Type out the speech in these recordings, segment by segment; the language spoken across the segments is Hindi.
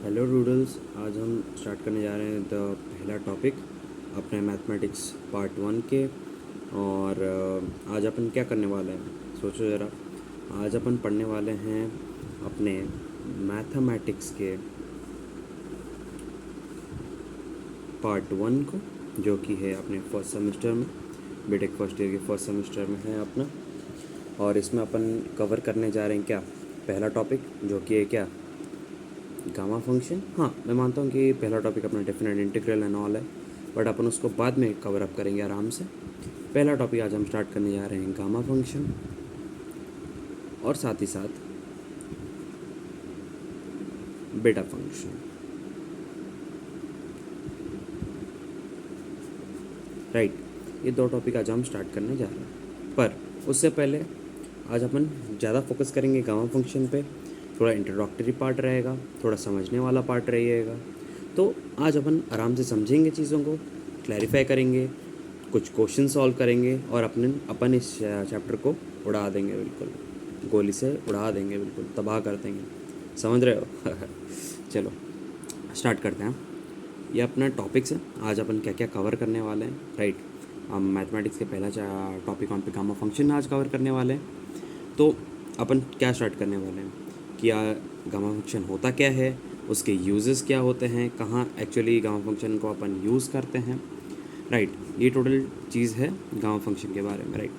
Hello doodles. आज हम स्टार्ट करने जा रहे हैं पहला टॉपिक अपने मैथमेटिक्स पार्ट 1 के। और आज अपन क्या करने वाले हैं, सोचो ज़रा। आज अपन पढ़ने वाले हैं अपने मैथमेटिक्स के पार्ट 1 को, जो कि है अपने फर्स्ट सेमेस्टर में, बीटेक फर्स्ट ईयर के फर्स्ट सेमेस्टर में है अपना। और इसमें अपन कवर करने जा रहे हैं क्या, पहला टॉपिक जो कि है क्या, गामा फंक्शन। हाँ, मैं मानता हूँ कि पहला टॉपिक अपना डेफिनेट इंटीग्रल एंड ऑल है, बट अपन उसको बाद में कवर अप करेंगे आराम से। पहला टॉपिक आज हम स्टार्ट करने जा रहे हैं गामा फंक्शन, और साथ ही साथ बीटा फंक्शन। राइट, ये दो टॉपिक आज हम स्टार्ट करने जा रहे हैं, पर उससे पहले आज अपन ज़्यादा फोकस करेंगे गामा फंक्शन पे। थोड़ा इंट्रोडक्टरी पार्ट रहेगा, थोड़ा समझने वाला पार्ट रहेगा। तो आज अपन आराम से समझेंगे चीज़ों को, क्लैरिफाई करेंगे, कुछ क्वेश्चन सॉल्व करेंगे, और अपन इस चैप्टर को उड़ा देंगे, बिल्कुल गोली से उड़ा देंगे, बिल्कुल तबाह कर देंगे। समझ रहे हो? चलो स्टार्ट करते हैं। ये अपना टॉपिक्स है, आज अपन क्या क्या कवर करने वाले हैं। राइट, हम मैथमेटिक्स के पहला टॉपिक ऑन पे गामा फंक्शन आज कवर करने वाले हैं। तो अपन क्या स्टार्ट करने वाले हैं कि गामा फंक्शन होता क्या है, उसके यूजेस क्या होते हैं, कहाँ एक्चुअली गामा फंक्शन को अपन यूज़ करते हैं। राइट, ये टोटल चीज़ है गामा फंक्शन के बारे में। राइट,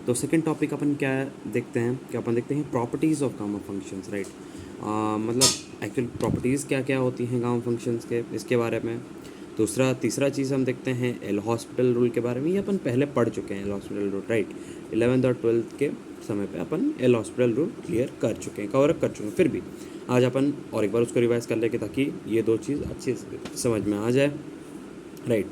तो सेकंड टॉपिक अपन क्या देखते हैं, properties of gamma functions. Right, मतलब एक्चुअल प्रॉपर्टीज़ क्या क्या होती हैं गामा फंक्शंस के, इसके बारे में। तीसरा चीज़ हम देखते हैं एल हॉस्पिटल रूल के बारे में। ये अपन पहले पढ़ चुके हैं L hospital rule. Right, 11th और 12th के समय पे अपन एल हॉस्पिटल रूल क्लियर कर चुके हैं, कवर अप कर चुके हैं। फिर भी आज अपन और एक बार उसको रिवाइज कर लेंगे ताकि ये दो चीज़ अच्छे से समझ में आ जाए। Right,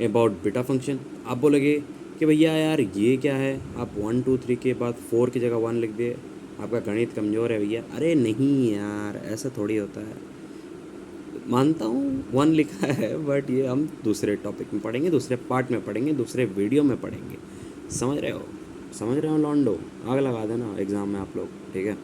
about beta function. आप बोलोगे कि भैया यार ये क्या है, आप 1 2 3 के बाद 4 की जगह 1 लिख दिए, आपका गणित कमज़ोर है भैया। अरे नहीं यार, ऐसा थोड़ी होता है। मानता हूँ 1 लिखा है, बट ये हम दूसरे टॉपिक में पढ़ेंगे, दूसरे पार्ट में पढ़ेंगे, दूसरे वीडियो में पढ़ेंगे। समझ रहे हो लॉन्डो? आग लगा देना एग्ज़ाम में आप लोग, ठीक है।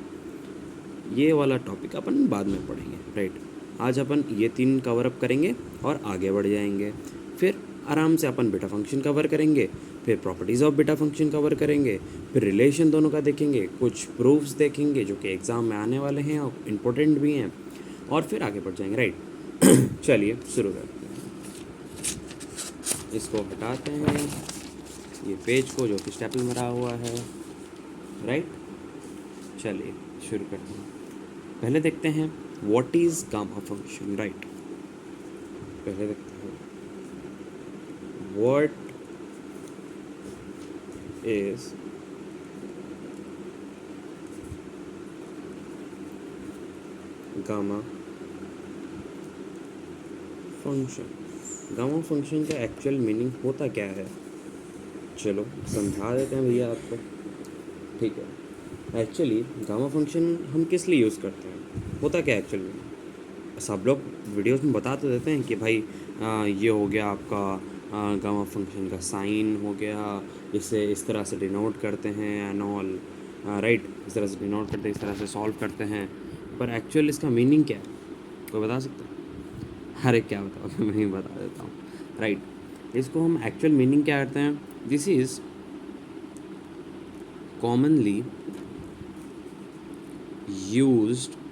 ये वाला टॉपिक अपन बाद में पढ़ेंगे। राइट, आज अपन ये 3 कवर अप करेंगे और आगे बढ़ जाएंगे। फिर आराम से अपन बीटा फंक्शन कवर करेंगे, फिर properties of beta function cover करेंगे, फिर रिलेशन दोनों का देखेंगे, कुछ प्रूफ्स देखेंगे जो कि एग्ज़ाम में आने वाले हैं और इम्पोर्टेंट भी हैं, और फिर आगे बढ़ जाएंगे। राइट, चलिए शुरू करते हैं। इसको हटाते हैं, ये पेज को जो कि स्टेपल मरा हुआ है। राइट, चलिए शुरू करते हैं। पहले देखते हैं what is gamma function. Right, पहले देखते हैं what is gamma function. Gamma function का एक्चुअल मीनिंग होता क्या है, चलो समझा देते हैं भैया आपको। ठीक है, एक्चुअली गामा फंक्शन हम किस लिए यूज़ करते हैं, होता क्या है एक्चुअल में। सब लोग वीडियोस में बता तो देते हैं कि भाई ये हो गया आपका गामा फंक्शन का साइन हो गया, इसे इस तरह से डिनोट करते हैं एंड ऑल। राइट, इस तरह से डिनोट करते हैं, इस तरह से सॉल्व करते हैं, पर एक्चुअल इसका मीनिंग क्या है, कोई बता सकता है? अरे क्या बताओ, मैं ही बता देता हूँ। राइट, इसको हम एक्चुअल मीनिंग क्या करते हैं, this is commonly used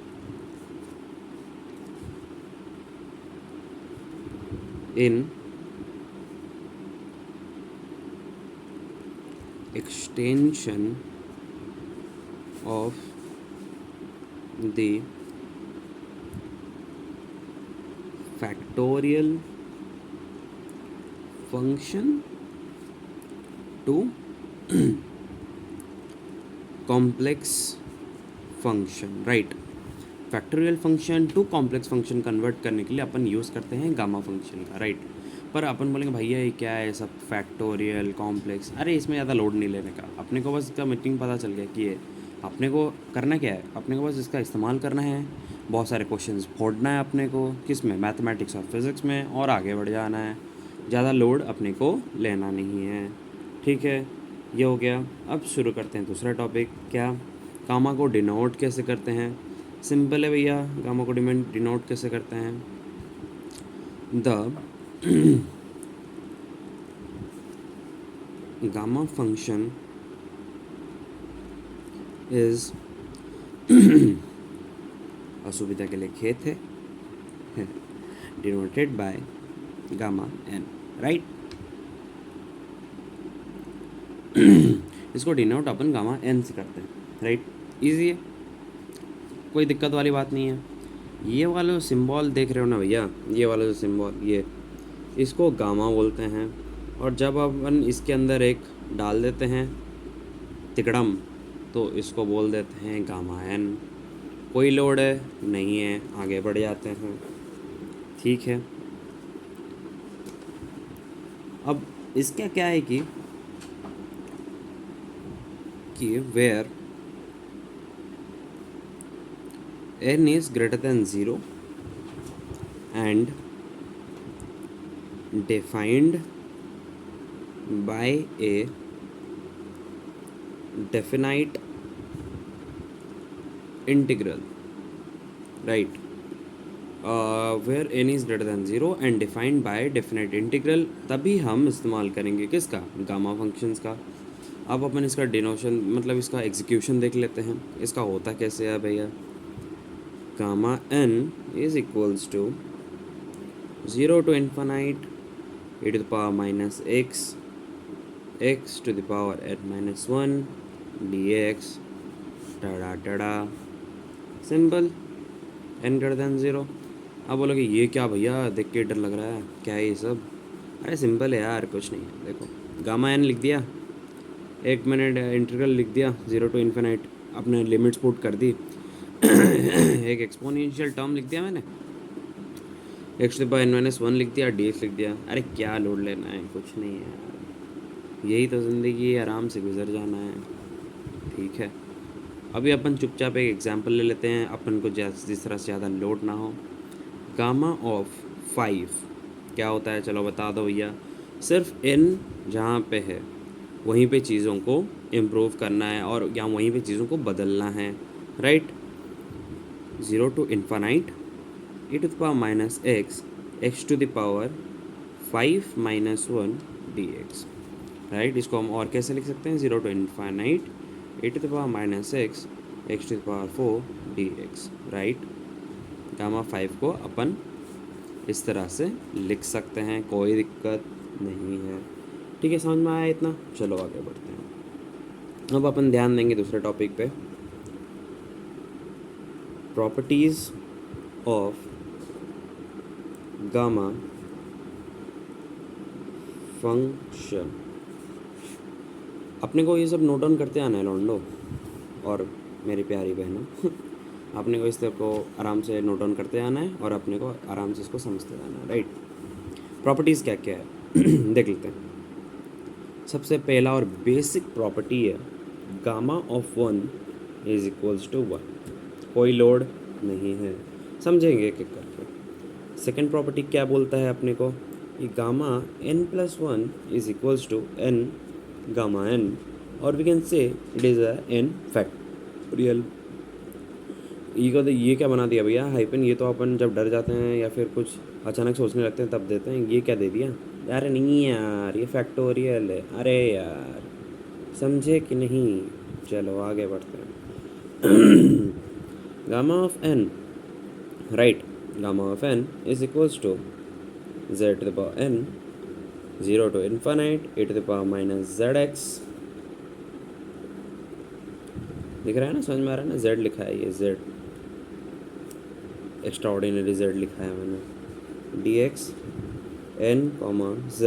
in extension of the factorial function to complex function। Right, factorial function to complex function convert करने के लिए अपन यूज़ करते हैं गामा फंक्शन का। राइट, पर अपन बोलेंगे भैया ये क्या है सब फैक्टोरियल कॉम्प्लेक्स, अरे इसमें ज़्यादा लोड नहीं लेने का, अपने को बस इसका मीनिंग पता चल गया कि ये अपने को करना क्या है, अपने को बस इसका इस्तेमाल करना है, बहुत सारे क्वेश्चंस फोड़ना है अपने को, किस में, मैथमेटिक्स और फिज़िक्स में, और आगे बढ़ जाना है। ज़्यादा लोड अपने को लेना नहीं है। ठीक है, ये हो गया। अब शुरू करते हैं दूसरा टॉपिक, क्या, गामा को डिनोट कैसे करते हैं। सिंपल है भैया, गामा को डिनोट कैसे करते हैं? द गामा फंक्शन इज असुविधा के लिए खेत है denoted by gamma N, right. इसको डिनोट अपन गामा एन से करते हैं, राइट। इजी है, कोई दिक्कत वाली बात नहीं है। ये वाला जो सिंबल देख रहे हो ना भैया, ये वाला जो सिंबल, ये इसको गामा बोलते हैं। और जब अपन इसके अंदर एक डाल देते हैं तिकड़म, तो इसको बोल देते हैं गामा एन। कोई लोड है नहीं है, आगे बढ़ जाते हैं, ठीक है। अब इसका क्या है कि where n is greater than 0 and defined by a definite integral, right? Where n is greater than 0 and defined by definite integral, तभी हम इस्तेमाल करेंगे किसका? गामा फंक्शंस का। अब अपन इसका डिनोशन मतलब इसका एग्जीक्यूशन देख लेते हैं, इसका होता कैसे है भैया। Gamma n is equals to 0 to infinite e to the power minus x to the power n minus 1 dx tada tada, simple, n greater than 0। अब बोलोगे ये क्या भैया, देख के डर लग रहा है, क्या है ये सब? अरे सिंपल है यार, कुछ नहीं है। देखो गामा n लिख दिया, एक मिनट इंटीग्रल लिख दिया 0 to इन्फिनाइट, अपने लिमिट्स पुट कर दी एक एक्सपोनेंशियल टर्म लिख दिया मैंने, x to the power n minus 1 लिख दिया, dx लिख दिया। अरे क्या लोड लेना है, कुछ नहीं है यार, यही तो ज़िंदगी है, आराम से गुजर जाना है, ठीक है। अभी अपन चुपचाप एक एग्जांपल ले लेते हैं, अपन को जिस तरह से ज़्यादा लोड ना हो। गामा ऑफ 5 क्या होता है, चलो बता दो भैया। सिर्फ n जहाँ पे है वहीं पे चीज़ों को इम्प्रूव करना है और या वहीं पे चीज़ों को बदलना है, right. 0 to infinite e to the power minus x to the power 5 minus 1 dx, right. इसको हम और कैसे लिख सकते हैं? 0 to infinite e to the power minus x to the power 4 dx, right. Gamma 5 को अपन इस तरह से लिख सकते हैं, कोई दिक्कत नहीं है, ठीक है। समझ में आया इतना? चलो आगे बढ़ते हैं। अब अपन ध्यान देंगे दूसरे टॉपिक पे, प्रॉपर्टीज़ ऑफ गामा फंक्शन। अपने को ये सब नोट डाउन करते आना है लॉन्डो और मेरी प्यारी बहनों अपने को इस तरह को आराम से नोट डाउन करते आना है और अपने को आराम से इसको समझते जाना है, राइट। प्रॉपर्टीज़ क्या क्या है देख लेते हैं। सबसे पहला और बेसिक प्रॉपर्टी है gamma of 1 is equals to 1, कोई लोड नहीं है, समझेंगे एक एक करके। सेकेंड प्रॉपर्टी क्या बोलता है अपने को, कि gamma n+1 is equals to n gamma n, और we can say it is a n factorial. ये क्या बना दिया भैया हाइपन, ये तो अपन जब डर जाते हैं या फिर कुछ अचानक सोचने लगते हैं तब देते हैं, ये क्या दे दिया यार? नहीं यार, ये फैक्टोरियल है, अरे यार समझे कि नहीं? चलो आगे बढ़ते हैं। Gamma of n, right, gamma of n is equals to z to the power n 0 to infinite e to the power minus zx। दिख रहा है ना, समझ में आ रहा है ना? z लिखा है, ये z एक्स्ट्रा ऑर्डिनरी z लिखा है मैंने, dx n z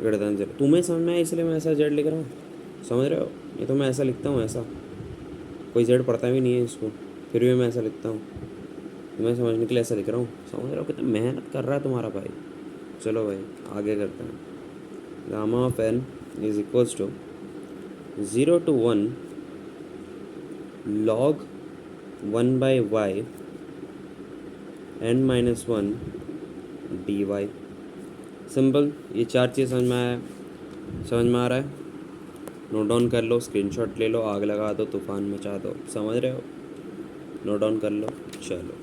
greater than 0। तुम्हें समझ में आया इसलिए मैं ऐसा z लिख रहा हूँ, समझ रहे हो? ये तो मैं ऐसा लिखता हूँ, ऐसा कोई z पढ़ता भी नहीं है इसको, फिर भी मैं ऐसा लिखता हूँ, तुम्हें समझने के लिए ऐसा लिख रहा हूँ। समझ रहे हो कितना मेहनत कर रहा है तुम्हारा भाई? चलो भाई आगे करते हैं। Gamma of n is equals to 0 to 1 log 1 by y n minus 1 dy। Simple, ये चार चीज़ समझ में आ रहा है? नोट डाउन कर लो, स्क्रीनशॉट ले लो, आग लगा दो, तूफान मचा दो, समझ रहे हो? नोट डाउन कर लो। चलो,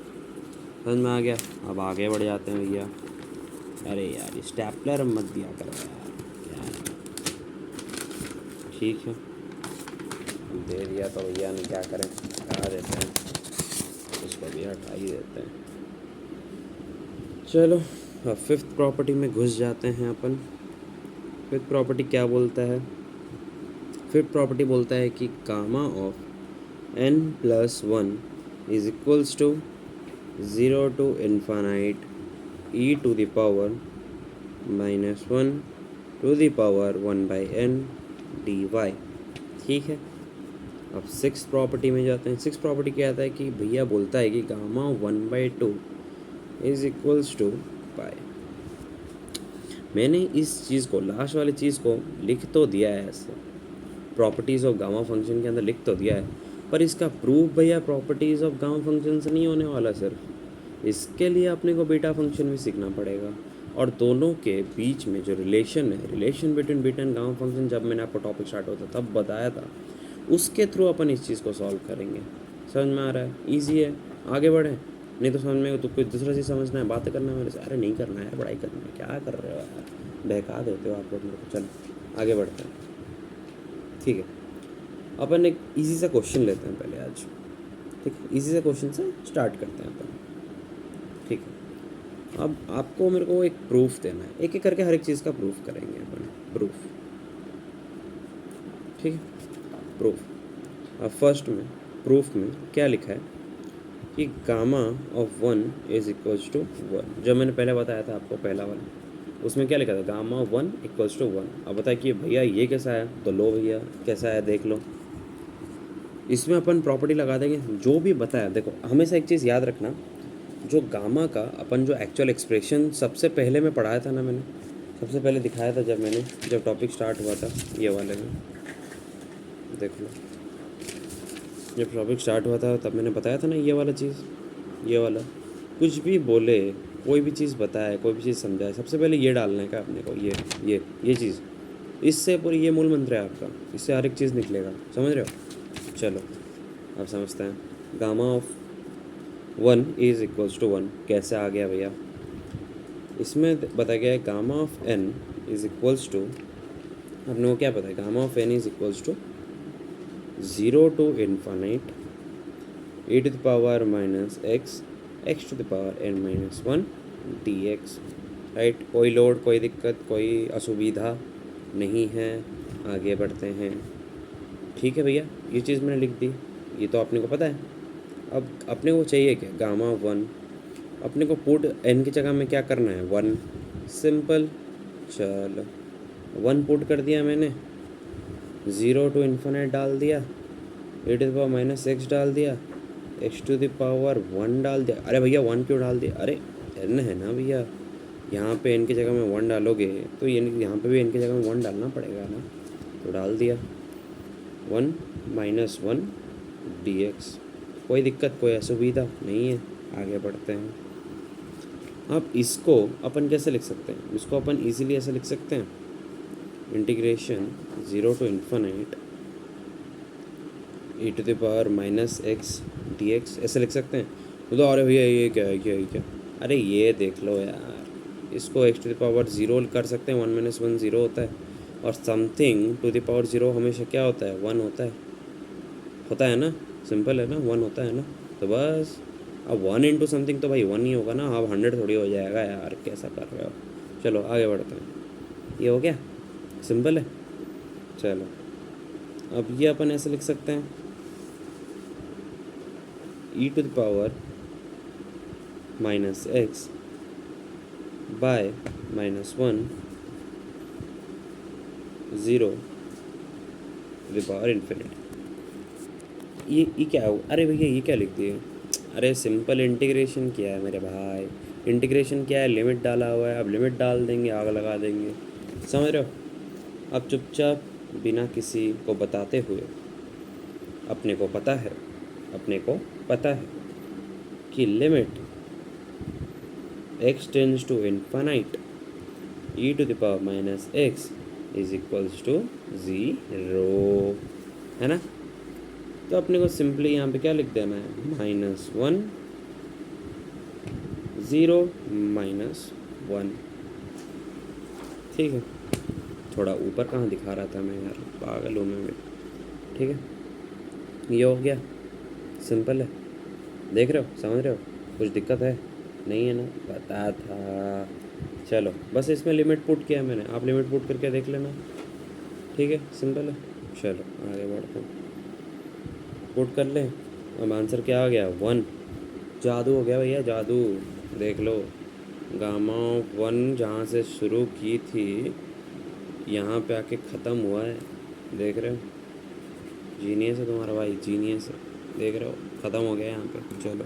समझ में आ गया। अब आगे बढ़ जाते हैं भैया। अरे यार स्टेपलर मत दिया करो यार, क्या है? ठीक है, दे दिया तो भैया ने क्या करें, हटा देते हैं इसको भी, हटा ही देते हैं। चलो अब फिफ्थ प्रॉपर्टी में घुस जाते हैं अपन। फिफ्थ प्रॉपर्टी क्या बोलता है? फिफ्थ प्रॉपर्टी बोलता है कि gamma of n plus one is equals to 0 to infinite e to the power minus 1 to the power 1 by n dy। ठीक है, अब सिक्स प्रॉपर्टी में जाते हैं। सिक्स प्रॉपर्टी क्या आता है कि भैया बोलता है कि गामा 1/2 इज इक्वल्स टू पाई। मैंने इस चीज़ को, लास्ट वाली चीज़ को लिख तो दिया है ऐसे, प्रॉपर्टीज़ ऑफ गामा फंक्शन के अंदर लिख तो दिया है, पर इसका प्रूफ भैया प्रॉपर्टीज़ ऑफ गामा फंक्शन से नहीं होने वाला। सिर्फ इसके लिए अपने को बीटा फंक्शन भी सीखना पड़ेगा, और दोनों के बीच में जो रिलेशन है, relation between beta and gamma function, जब मैंने आपको टॉपिक स्टार्ट होता तब बताया था, उसके थ्रू अपन इस चीज़ को सॉल्व करेंगे। समझ में आ रहा है? ईजी है, आगे बढ़ें। नहीं तो समझ में तो कोई दूसरा चीज़ समझना है, बातें करना है मेरे से, अरे नहीं करना है, पढ़ाई करना है, क्या कर रहे हो यार, बहका देते हो आप लोग मेरे को। चलो आगे बढ़ते हैं। ठीक है, अपन एक इजी सा क्वेश्चन लेते हैं पहले आज। ठीक है, इजी से क्वेश्चन से स्टार्ट करते हैं अपन। ठीक है, अब आपको मेरे को एक प्रूफ देना है, एक एक करके हर एक चीज़ का प्रूफ करेंगे अपन। प्रूफ, ठीक है, प्रूफ। अब फर्स्ट में प्रूफ में क्या लिखा है कि gamma of 1 is equals to 1। जब मैंने पहले बताया था आपको पहला वाला, उसमें क्या लिखा था? Gamma 1 equals to 1। अब बताया कि भैया ये कैसा है, तो लो भैया कैसा है देख लो। इसमें अपन प्रॉपर्टी लगा देंगे, जो भी बताया। देखो हमेशा एक चीज़ याद रखना, जो गामा का अपन जो एक्चुअल एक्सप्रेशन सबसे पहले में पढ़ाया था ना, मैंने सबसे पहले दिखाया था जब टॉपिक स्टार्ट हुआ था, ये वाले में देख लो। जब टॉपिक स्टार्ट हुआ था तब मैंने बताया था ना, ये वाला चीज़, ये वाला कुछ भी बोले, कोई भी चीज़ बताए, कोई भी चीज़ समझाए, सबसे पहले ये डालना है क्या अपने को, ये चीज़। इससे पूरी ये मूल मंत्र है आपका, इससे हर एक चीज़ निकलेगा। समझ रहे हो? चलो अब समझते हैं। Gamma of 1 is equals to 1 कैसे आ गया भैया? इसमें बताया गया है gamma of n is equals to, अपने को क्या पता है? Gamma of n is equals to 0 to infinite e to the power minus x to the power n minus 1 dx। Right, कोई लोड, कोई दिक्कत, कोई असुविधा नहीं है। आगे बढ़ते हैं। ठीक है भैया, ये चीज़ मैंने लिख दी, ये तो अपने को पता है। अब अपने को चाहिए क्या? गामा 1। अपने को पुट n की जगह में क्या करना है? 1। सिंपल। चलो 1 पुट कर दिया मैंने, 0 to इन्फिनिट डाल दिया, e to the power minus x डाल दिया, x to the power 1 डाल दिया। अरे भैया 1 क्यों डाल दिया? अरे n है ना भैया, यहाँ पे n की जगह में 1 डालोगे तो यहाँ पे भी n की जगह में 1 डालना पड़ेगा ना, तो डाल दिया 1 माइनस 1 dx। कोई दिक्कत, कोई असुविधा नहीं है। आगे बढ़ते हैं। अब इसको अपन कैसे लिख सकते हैं? इसको अपन इजीली ऐसे लिख सकते हैं, integration 0 to infinite e to the power minus x dx, ऐसे लिख सकते हैं। तो अरे भैया ये क्या है, क्या? अरे ये देख लो यार, इसको x to the power 0 कर सकते हैं, 1 माइनस 1 0 होता है, और समथिंग टू द पावर 0 हमेशा क्या होता है? 1 होता है ना, सिंपल है ना, 1 होता है ना। तो बस अब 1 इंटू समथिंग तो भाई 1 ही होगा ना, अब 100 थोड़ी हो जाएगा यार, कैसा कर रहे हो? चलो आगे बढ़ते हैं। ये हो गया, सिंपल है। चलो अब ये अपन ऐसे लिख सकते हैं, e to the power minus X by minus 1 0 to the power infinite. ये क्या हो? अरे भैया ये क्या लिख दिए? अरे सिंपल इंटीग्रेशन किया है मेरे भाई, इंटीग्रेशन क्या है? लिमिट डाला हुआ है, अब लिमिट डाल देंगे, आग लगा देंगे। समझ रहे हो? अब चुपचाप बिना किसी को बताते हुए, अपने को पता है कि limit x tends to infinite e to the power minus x is equals to zero, है ना। तो अपने को सिंपली यहाँ पे क्या लिख देना है, -1 0 -1, ठीक है। थोड़ा ऊपर कहाँ दिखा रहा था मैं यार, पागल हूँ मैं भी। ठीक है, ये हो गया, सिंपल है। देख रहे हो, समझ रहे हो, कुछ दिक्कत है नहीं है ना, पता था। चलो बस इसमें लिमिट पुट किया मैंने, आप लिमिट पुट करके देख लेना, ठीक है, सिंपल है। चलो आगे बढ़ते हैं, पुट कर लें। अब आंसर क्या आ गया, 1। जादू हो गया भैया, जादू। देख लो, गामा 1 जहाँ से शुरू की थी यहाँ पे आके ख़त्म हुआ है, देख रहे हो। जीनियस है तुम्हारा भाई, जीनियस है, देख रहे हो, ख़त्म हो गया यहाँ पे। चलो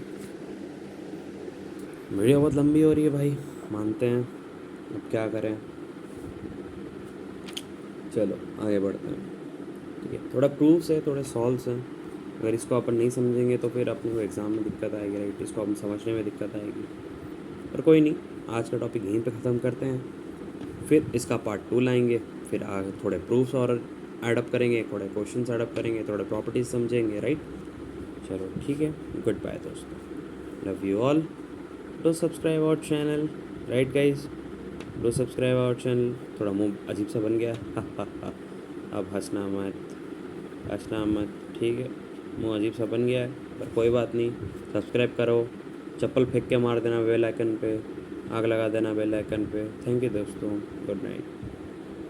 वीडियो बहुत लंबी हो रही है भाई, मानते हैं, अब क्या करें। चलो आगे बढ़ते हैं, ठीक है। थोड़ा प्रूफ्स है, थोड़े सॉल्व्स हैं, अगर इसको अपन नहीं समझेंगे तो फिर अपने को एग्ज़ाम में दिक्कत आएगी, राइट। इसको अपन समझने में दिक्कत आएगी, पर कोई नहीं, आज का टॉपिक यहीं पे ख़त्म करते हैं, फिर इसका पार्ट 2 लाएंगे, फिर आगे थोड़े प्रूफ्स और एडअप करेंगे, थोड़े क्वेश्चंस एडअप करेंगे, थोड़े प्रॉपर्टीज समझेंगे, राइट। चलो ठीक है, गुड बाय दोस्तों, love you all, do subscribe our channel, right guys, do subscribe our channel. थोड़ा मुंह अजीब सा बन गया, अब हंसना मत, हंसना मत, ठीक है, मुंह अजीब सा बन गया है, पर कोई बात नहीं, सब्सक्राइब करो, चप्पल फेंक के मार देना बेल आइकन पे, आग लगा देना बेल आइकन पे। थैंक यू दोस्तों, गुड नाइट।